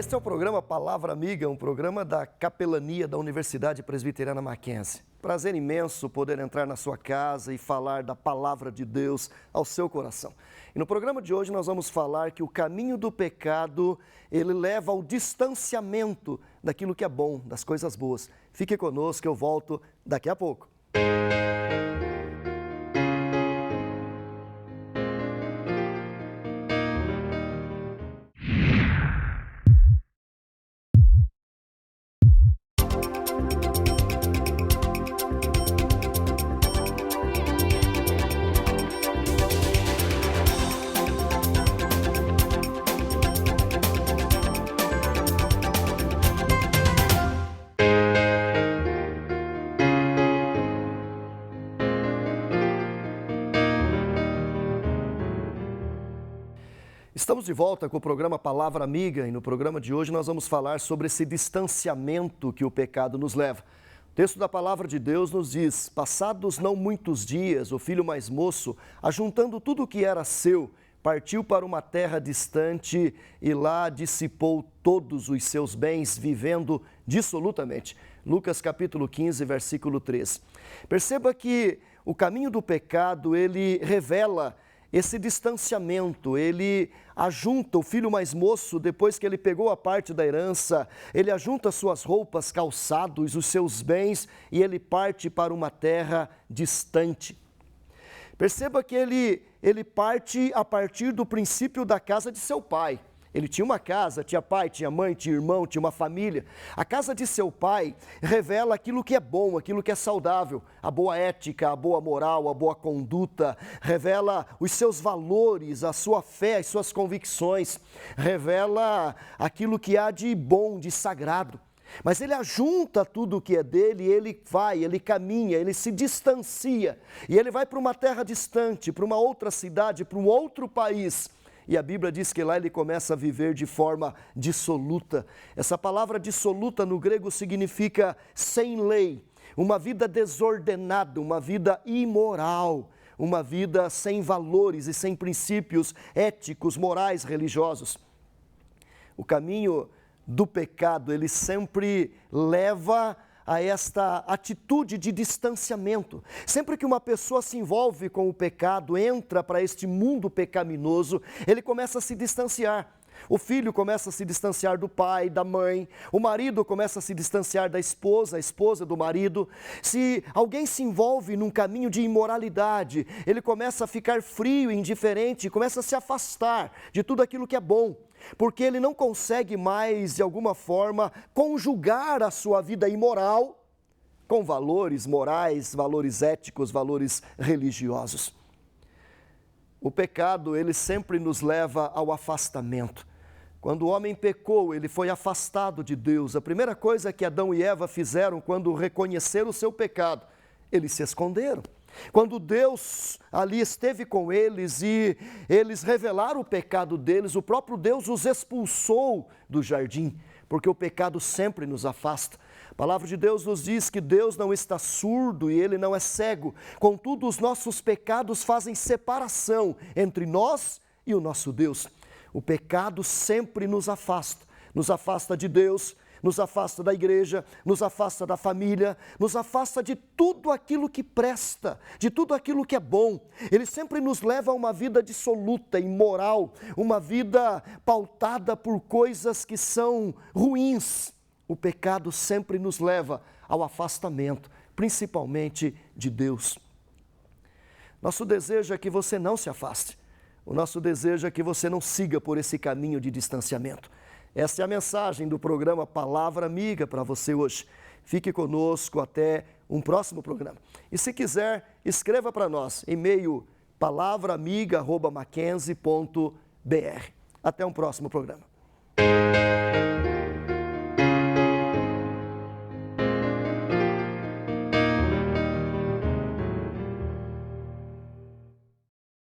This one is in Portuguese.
Este é o programa Palavra Amiga, um programa da capelania da Universidade Presbiteriana Mackenzie. Prazer imenso poder entrar na sua casa e falar da Palavra de Deus ao seu coração. E no programa de hoje nós vamos falar que o caminho do pecado, ele leva ao distanciamento daquilo que é bom, das coisas boas. Fique conosco, eu volto daqui a pouco. Estamos de volta com o programa Palavra Amiga e no programa de hoje nós vamos falar sobre esse distanciamento que o pecado nos leva. O texto da Palavra de Deus nos diz: passados não muitos dias, o filho mais moço, ajuntando tudo o que era seu, partiu para uma terra distante e lá dissipou todos os seus bens, vivendo dissolutamente. Lucas capítulo 15, versículo 13. Perceba que o caminho do pecado, ele revela esse distanciamento. Ele ajunta o filho mais moço, depois que ele pegou a parte da herança, ele ajunta suas roupas, calçados, os seus bens e ele parte para uma terra distante. Perceba que ele parte a partir do princípio da casa de seu pai. Ele tinha uma casa, tinha pai, tinha mãe, tinha irmão, tinha uma família. A casa de seu pai revela aquilo que é bom, aquilo que é saudável, a boa ética, a boa moral, a boa conduta, revela os seus valores, a sua fé, as suas convicções, revela aquilo que há de bom, de sagrado. Mas ele ajunta tudo o que é dele, ele vai, ele caminha, ele se distancia e ele vai para uma terra distante, para uma outra cidade, para um outro país. E a Bíblia diz que lá ele começa a viver de forma dissoluta. Essa palavra dissoluta no grego significa sem lei, uma vida desordenada, uma vida imoral, uma vida sem valores e sem princípios éticos, morais, religiosos. O caminho do pecado, ele sempre leva a esta atitude de distanciamento. Sempre que uma pessoa se envolve com o pecado, entra para este mundo pecaminoso, ele começa a se distanciar. O filho começa a se distanciar do pai, da mãe, o marido começa a se distanciar da esposa, a esposa do marido. Se alguém se envolve num caminho de imoralidade, ele começa a ficar frio e indiferente, começa a se afastar de tudo aquilo que é bom, porque ele não consegue mais, de alguma forma, conjugar a sua vida imoral com valores morais, valores éticos, valores religiosos. O pecado, ele sempre nos leva ao afastamento. Quando o homem pecou, ele foi afastado de Deus. A primeira coisa que Adão e Eva fizeram quando reconheceram o seu pecado, eles se esconderam. Quando Deus ali esteve com eles e eles revelaram o pecado deles, o próprio Deus os expulsou do jardim, porque o pecado sempre nos afasta. A palavra de Deus nos diz que Deus não está surdo e Ele não é cego. Contudo, os nossos pecados fazem separação entre nós e o nosso Deus. O pecado sempre nos afasta de Deus, nos afasta da igreja, nos afasta da família, nos afasta de tudo aquilo que presta, de tudo aquilo que é bom. Ele sempre nos leva a uma vida dissoluta, imoral, uma vida pautada por coisas que são ruins. O pecado sempre nos leva ao afastamento, principalmente de Deus. Nosso desejo é que você não se afaste. O nosso desejo é que você não siga por esse caminho de distanciamento. Essa é a mensagem do programa Palavra Amiga para você hoje. Fique conosco até um próximo programa. E se quiser, escreva para nós, e-mail palavraamiga@mackenzie.br. Até um próximo programa.